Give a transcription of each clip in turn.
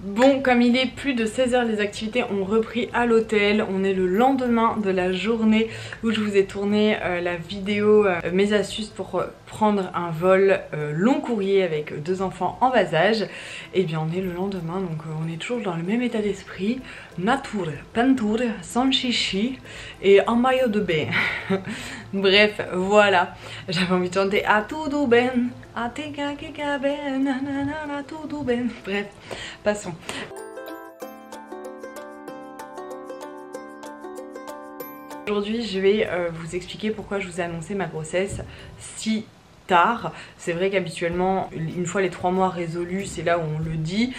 Bon, comme il est plus de 16 h, les activités ont repris à l'hôtel. On est le lendemain de la journée où je vous ai tourné la vidéo mes astuces pour prendre un vol long courrier avec 2 enfants en bas âge. Et bien on est le lendemain, donc on est toujours dans le même état d'esprit. Nature, peinture, sans chichi et en maillot de bain. Bref, voilà. J'avais envie de chanter à tout ben, à tika kika ben, nanana tout ben. Bref, passons. Aujourd'hui, je vais vous expliquer pourquoi je vous ai annoncé ma grossesse si tard. C'est vrai qu'habituellement, une fois les 3 mois résolus, c'est là où on le dit,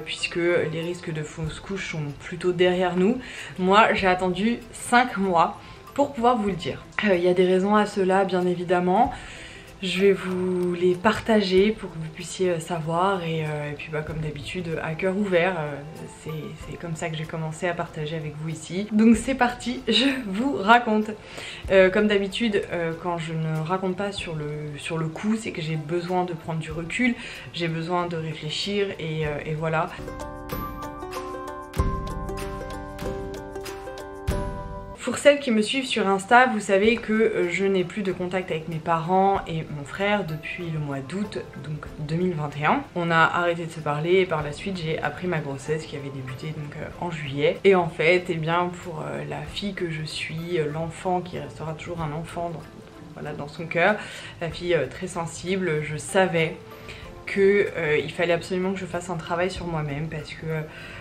puisque les risques de fausse couche sont plutôt derrière nous. Moi, j'ai attendu 5 mois pour pouvoir vous le dire. Il y a des raisons à cela, bien évidemment. Je vais vous les partager pour que vous puissiez savoir et puis bah, comme d'habitude à cœur ouvert, c'est comme ça que j'ai commencé à partager avec vous ici. Donc c'est parti, je vous raconte. Comme d'habitude quand je ne raconte pas sur le coup, c'est que j'ai besoin de prendre du recul, j'ai besoin de réfléchir et voilà. Pour celles qui me suivent sur Insta, vous savez que je n'ai plus de contact avec mes parents et mon frère depuis le mois d'août, donc 2021. On a arrêté de se parler et par la suite j'ai appris ma grossesse qui avait débuté donc en juillet. Et en fait, eh bien pour la fille que je suis, l'enfant qui restera toujours un enfant voilà, dans son cœur, la fille très sensible, je savais qu'il fallait absolument que je fasse un travail sur moi-même parce que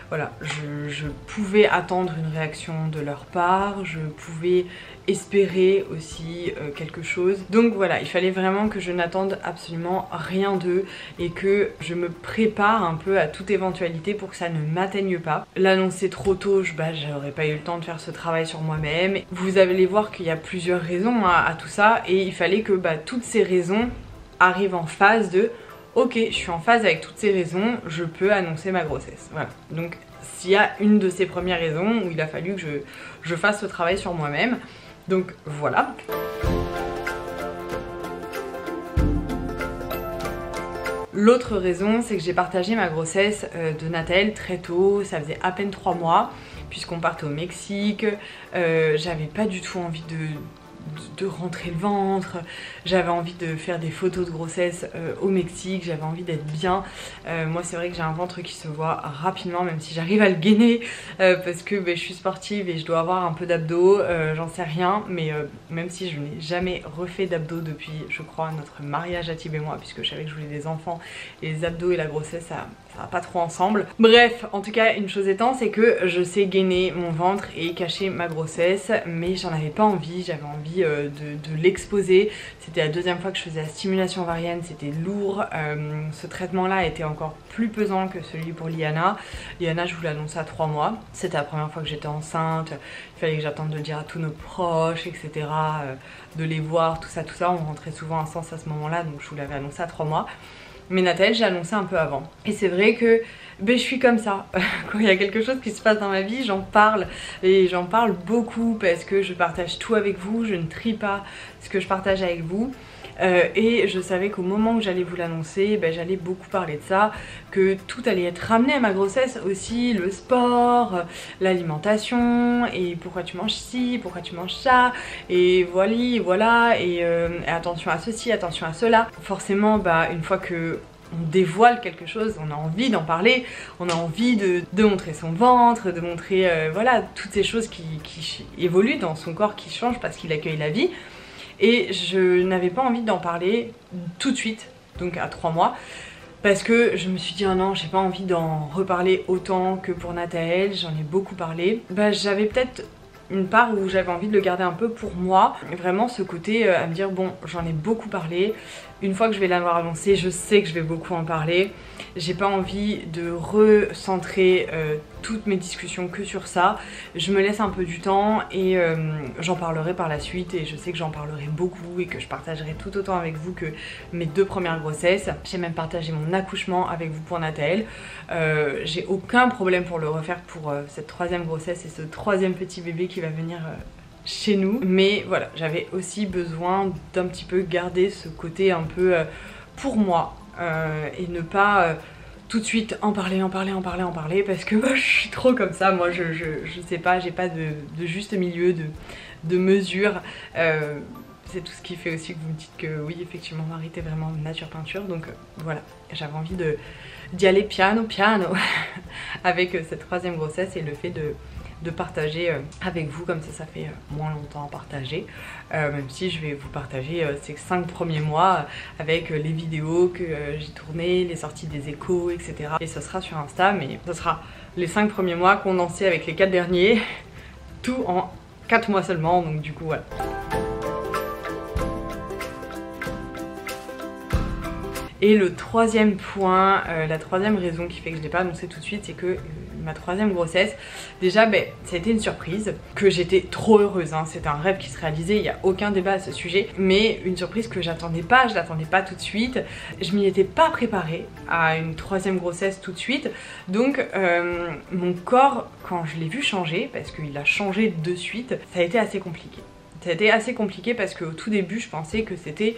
voilà, je pouvais attendre une réaction de leur part, je pouvais espérer aussi quelque chose. Donc voilà, il fallait vraiment que je n'attende absolument rien d'eux et que je me prépare un peu à toute éventualité pour que ça ne m'atteigne pas. L'annoncer trop tôt, j'aurais pas eu le temps de faire ce travail sur moi-même. Vous allez voir qu'il y a plusieurs raisons à tout ça et il fallait que toutes ces raisons arrivent en phase de ok, je suis en phase avec toutes ces raisons, je peux annoncer ma grossesse. Voilà. Donc s'il y a une de ces premières raisons où il a fallu que je fasse ce travail sur moi-même. Donc voilà. L'autre raison, c'est que j'ai partagé ma grossesse de Nathalie très tôt, ça faisait à peine 3 mois, puisqu'on partait au Mexique. J'avais pas du tout envie de rentrer le ventre, j'avais envie de faire des photos de grossesse au Mexique, j'avais envie d'être bien. Moi c'est vrai que j'ai un ventre qui se voit rapidement même si j'arrive à le gainer parce que je suis sportive et je dois avoir un peu d'abdos, j'en sais rien, mais même si je n'ai jamais refait d'abdos depuis je crois notre mariage à Thib et moi, puisque je savais que je voulais des enfants et les abdos et la grossesse ça va pas trop ensemble. Bref, en tout cas une chose étant, c'est que je sais gainer mon ventre et cacher ma grossesse, mais j'en avais pas envie, j'avais envie de l'exposer. C'était la 2e fois que je faisais la stimulation ovarienne, c'était lourd. Ce traitement là était encore plus pesant que celui pour Liana. Liana, je vous l'ai annoncé à 3 mois, c'était la première fois que j'étais enceinte, il fallait que j'attende de le dire à tous nos proches, etc. De les voir, tout ça, on rentrait souvent à Sens à ce moment là, donc je vous l'avais annoncé à 3 mois. Mais Nathalie, j'ai annoncé un peu avant. Et c'est vrai que je suis comme ça. Quand il y a quelque chose qui se passe dans ma vie, j'en parle. Et j'en parle beaucoup parce que je partage tout avec vous. Je ne trie pas ce que je partage avec vous. Et je savais qu'au moment où j'allais vous l'annoncer, j'allais beaucoup parler de ça, que tout allait être ramené à ma grossesse aussi, le sport, l'alimentation, et pourquoi tu manges ci, pourquoi tu manges ça, et voilà, et attention à ceci, attention à cela. Forcément, une fois que on dévoile quelque chose, on a envie d'en parler, on a envie de montrer son ventre, de montrer voilà, toutes ces choses qui évoluent dans son corps, qui changent parce qu'il accueille la vie. Et je n'avais pas envie d'en parler tout de suite, donc à 3 mois, parce que je me suis dit oh non, j'ai pas envie d'en reparler autant que pour Nathalie, j'en ai beaucoup parlé. J'avais peut-être une part où j'avais envie de le garder un peu pour moi, vraiment ce côté à me dire bon, j'en ai beaucoup parlé, une fois que je vais l'avoir annoncé, je sais que je vais beaucoup en parler, j'ai pas envie de recentrer toutes mes discussions que sur ça, je me laisse un peu du temps et j'en parlerai par la suite, et je sais que j'en parlerai beaucoup et que je partagerai tout autant avec vous que mes 2 premières grossesses. J'ai même partagé mon accouchement avec vous pour Nathalie, j'ai aucun problème pour le refaire pour cette 3e grossesse et ce 3e petit bébé qui va venir chez nous, mais voilà, j'avais aussi besoin d'un petit peu garder ce côté un peu pour moi et ne pas tout de suite en parler parce que je suis trop comme ça. Moi je sais pas, j'ai pas de juste milieu, de mesure. C'est tout ce qui fait aussi que vous me dites que oui, effectivement Marie t'es vraiment nature peinture. Donc voilà, j'avais envie d'y aller piano avec cette 3e grossesse et le fait de partager avec vous, comme ça fait moins longtemps à partager, même si je vais vous partager ces 5 premiers mois avec les vidéos que j'ai tournées, les sorties des échos, etc. Et ce sera sur Insta, mais ce sera les 5 premiers mois condensés avec les 4 derniers, tout en 4 mois seulement, donc du coup voilà. Et le 3e point, la 3e raison qui fait que je ne l'ai pas annoncé tout de suite, c'est que ma 3e grossesse, déjà ça a été une surprise, que j'étais trop heureuse, hein. C'était un rêve qui se réalisait, il n'y a aucun débat à ce sujet, mais une surprise que j'attendais pas, je l'attendais pas tout de suite, je m'y étais pas préparée à une 3e grossesse tout de suite, donc mon corps, quand je l'ai vu changer, parce qu'il a changé de suite, ça a été assez compliqué. Ça a été assez compliqué parce qu'au tout début, je pensais que c'était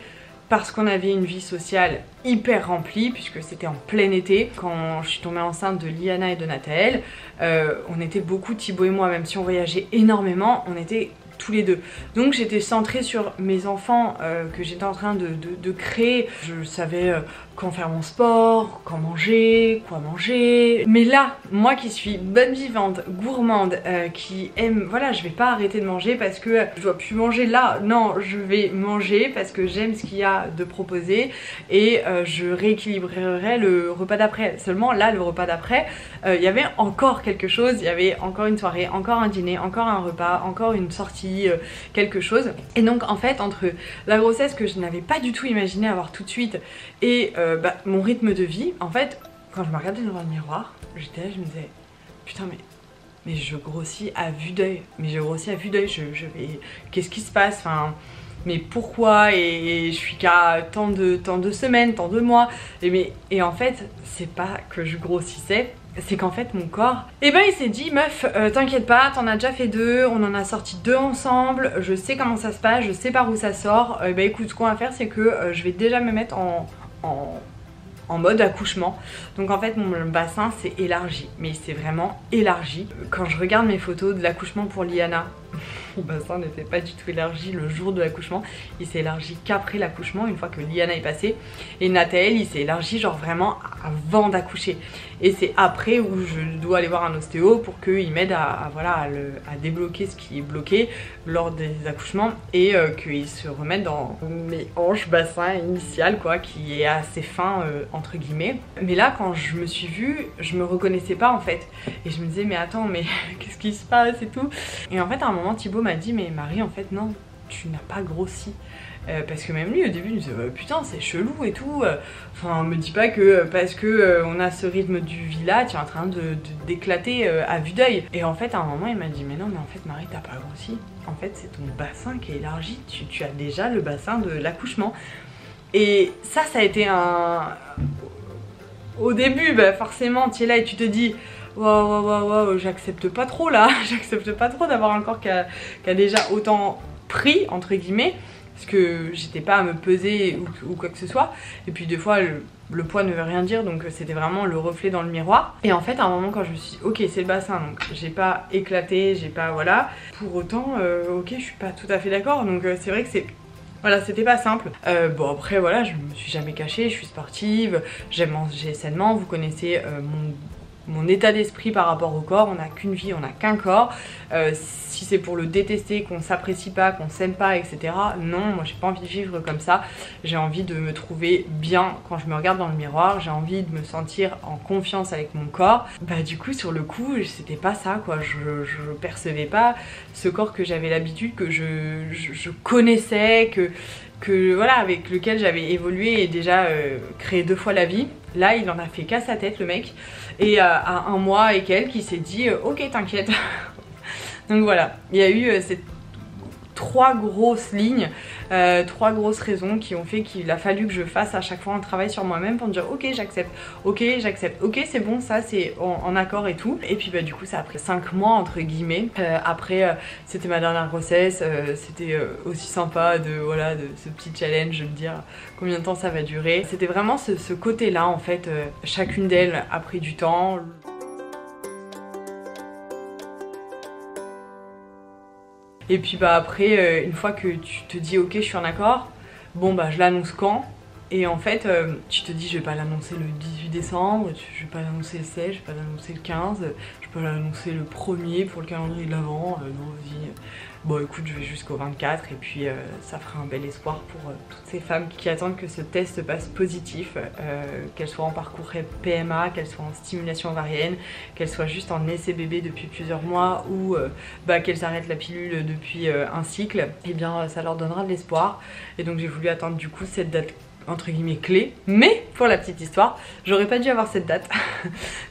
parce qu'on avait une vie sociale hyper remplie, puisque c'était en plein été. Quand je suis tombée enceinte de Liana et de Nathaël, on était beaucoup, Thibaut et moi, même si on voyageait énormément, on était tous les deux. Donc j'étais centrée sur mes enfants que j'étais en train de créer. Je savais quand faire mon sport, quand manger, quoi manger. Mais là, moi qui suis bonne vivante, gourmande, qui aime, voilà, je vais pas arrêter de manger parce que je dois plus manger là. Non, je vais manger parce que j'aime ce qu'il y a de proposer et je rééquilibrerai le repas d'après. Seulement là, le repas d'après, il y avait encore quelque chose, il y avait encore une soirée, encore un dîner, encore un repas, encore une sortie, quelque chose. Et donc en fait, entre la grossesse que je n'avais pas du tout imaginé avoir tout de suite et mon rythme de vie, en fait, quand je me regardais devant le miroir, j'étais là, je me disais, putain mais je grossis à vue d'œil, je vais, qu'est-ce qui se passe, enfin, mais pourquoi, et je suis qu'à tant de semaines, tant de mois, et en fait, c'est pas que je grossissais, c'est qu'en fait mon corps, il s'est dit, meuf, t'inquiète pas, t'en as déjà fait 2, on en a sorti 2 ensemble, je sais comment ça se passe, je sais par où ça sort, écoute, ce qu'on va faire, c'est que je vais déjà me mettre en mode accouchement. Donc en fait mon bassin s'est élargi, mais c'est vraiment élargi. Quand je regarde mes photos de l'accouchement pour Liana, mon bassin n'était pas du tout élargi le jour de l'accouchement, il s'est élargi qu'après l'accouchement, une fois que Liana est passée. Et Nathaël, il s'est élargi genre vraiment avant d'accoucher. Et c'est après où je dois aller voir un ostéo pour qu'il m'aide à débloquer ce qui est bloqué lors des accouchements et qu'il se remette dans mes hanches, bassin initial quoi, qui est assez fin entre guillemets. Mais là quand je me suis vue, je me reconnaissais pas en fait. Et je me disais mais attends, mais qu'est-ce qui se passe et tout. Et en fait à un moment Thibaut m'a dit mais Marie en fait non, tu n'as pas grossi. Parce que même lui au début il me disait putain c'est chelou et tout, enfin me dis pas que parce que on a ce rythme du vie là tu es en train d'éclater à vue d'œil. Et en fait à un moment il m'a dit mais non mais en fait Marie t'as pas grossi, en fait c'est ton bassin qui est élargi, tu as déjà le bassin de l'accouchement. Et ça a été au début forcément tu es là et tu te dis waouh, j'accepte pas trop là, j'accepte pas trop d'avoir un corps qui a déjà autant pris entre guillemets, parce que j'étais pas à me peser ou quoi que ce soit. Et puis des fois le poids ne veut rien dire, donc c'était vraiment le reflet dans le miroir. Et en fait à un moment quand je me suis dit ok c'est le bassin, donc j'ai pas éclaté, j'ai pas voilà, pour autant ok je suis pas tout à fait d'accord. Donc c'est vrai que c'est voilà, c'était pas simple. Bon après voilà, je me suis jamais cachée, je suis sportive, j'aime manger sainement, vous connaissez mon état d'esprit par rapport au corps, on n'a qu'une vie, on n'a qu'un corps. Si c'est pour le détester, qu'on s'apprécie pas, qu'on s'aime pas, etc. Non, moi j'ai pas envie de vivre comme ça. J'ai envie de me trouver bien quand je me regarde dans le miroir, j'ai envie de me sentir en confiance avec mon corps. Du coup sur le coup c'était pas ça quoi, je percevais pas ce corps que j'avais l'habitude, que je connaissais, que voilà, avec lequel j'avais évolué et déjà créé 2 fois la vie. Là il en a fait qu'à sa tête le mec, et à 1 mois et quelques il s'est dit ok t'inquiète. Donc voilà, il y a eu cette trois grosses lignes, trois grosses raisons qui ont fait qu'il a fallu que je fasse à chaque fois un travail sur moi-même pour me dire ok j'accepte, ok c'est bon, ça c'est en accord et tout. Et puis bah du coup ça a pris 5 mois entre guillemets. Après c'était ma dernière grossesse, c'était aussi sympa de ce petit challenge, de me dire combien de temps ça va durer. C'était vraiment ce côté là en fait, chacune d'elles a pris du temps. Et puis bah après, une fois que tu te dis ok je suis en accord, bon bah je l'annonce quand? Et en fait tu te dis je vais pas l'annoncer le 18 décembre, je vais pas l'annoncer le 16, je vais pas l'annoncer le 15, je vais pas l'annoncer le 1er pour le calendrier de l'avant, non vas-y. Bon écoute je vais jusqu'au 24 et puis ça fera un bel espoir pour toutes ces femmes qui attendent que ce test passe positif, qu'elles soient en parcours PMA, qu'elles soient en stimulation ovarienne, qu'elles soient juste en essai bébé depuis plusieurs mois ou qu'elles arrêtent la pilule depuis un cycle, et bien ça leur donnera de l'espoir. Et donc j'ai voulu attendre du coup cette date entre guillemets clé, mais pour la petite histoire j'aurais pas dû avoir cette date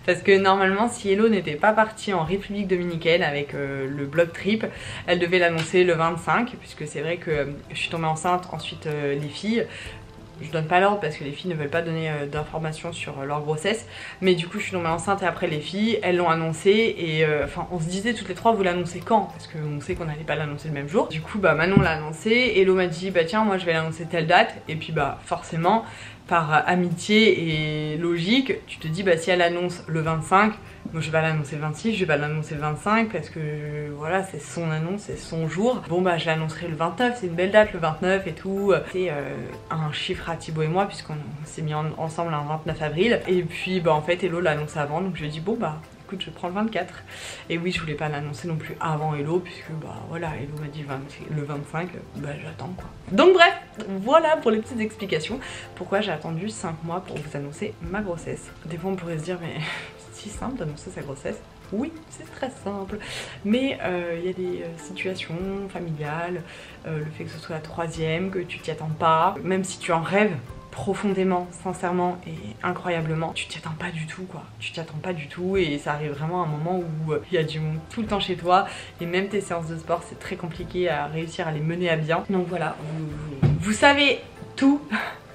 parce que normalement si Hello n'était pas partie en République Dominicaine avec le bloc trip, elle devait l'annoncer le 25, puisque c'est vrai que je suis tombée enceinte, ensuite les filles, je donne pas l'ordre parce que les filles ne veulent pas donner d'informations sur leur grossesse, mais du coup je suis tombée enceinte et après les filles elles l'ont annoncé et enfin on se disait toutes les trois vous l'annoncez quand, parce qu'on sait qu'on n'allait pas l'annoncer le même jour. Du coup bah Manon l'a annoncé, Hello m'a dit bah tiens moi je vais l'annoncer telle date, et puis bah forcément par amitié et logique tu te dis bah si elle annonce le 25, moi je vais pas l'annoncer le 26, je vais pas l'annoncer le 25 parce que voilà c'est son annonce, c'est son jour. Bon bah je l'annoncerai le 29, c'est une belle date le 29 et tout. C'est un chiffre à Thibaut et moi puisqu'on s'est mis ensemble un 29 avril. Et puis bah en fait Hello l'annonce avant, donc je lui ai dit bon bah écoute je prends le 24. Et oui je voulais pas l'annoncer non plus avant Hello puisque bah voilà Hello m'a dit le 25, bah j'attends quoi. Donc bref, voilà pour les petites explications pourquoi j'ai attendu 5 mois pour vous annoncer ma grossesse. Des fois on pourrait se dire mais c'est si simple d'annoncer sa grossesse. Oui, c'est très simple, mais il y a des situations familiales, le fait que ce soit la 3e, que tu t'y attends pas, même si tu en rêves profondément, sincèrement et incroyablement, tu t'y attends pas du tout quoi, tu t'y attends pas du tout et ça arrive vraiment à un moment où il y a du monde tout le temps chez toi et même tes séances de sport c'est très compliqué à réussir à les mener à bien. Donc voilà, vous savez tout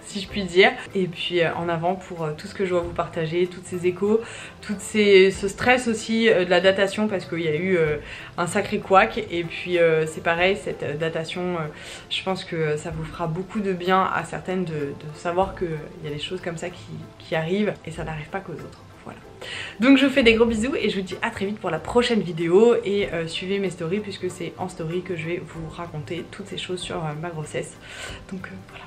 si je puis dire, et puis en avant pour tout ce que je dois vous partager, toutes ces échos, ce stress aussi de la datation parce qu'il y a eu un sacré couac, et puis c'est pareil cette datation, je pense que ça vous fera beaucoup de bien à certaines de savoir qu'il y a des choses comme ça qui arrivent et ça n'arrive pas qu'aux autres. Voilà. Donc je vous fais des gros bisous et je vous dis à très vite pour la prochaine vidéo, et suivez mes stories puisque c'est en story que je vais vous raconter toutes ces choses sur ma grossesse. Donc voilà.